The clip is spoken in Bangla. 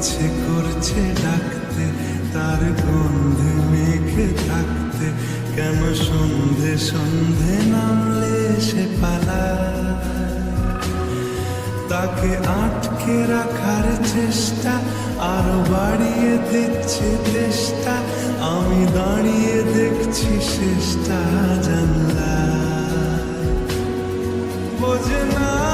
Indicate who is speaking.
Speaker 1: ইচ্ছে করছে ডাকতে, তার গন্ধে মেঘে থাকতে, কেন সন্ধে সন্ধে নামলে সে পালায়। তাকে আটকে রাখার চেষ্টা আরো বাড়িয়ে দিচ্ছে চেষ্টা, আমি দাঁড়িয়ে দেখছি শেষটা জানলা। বোঝে না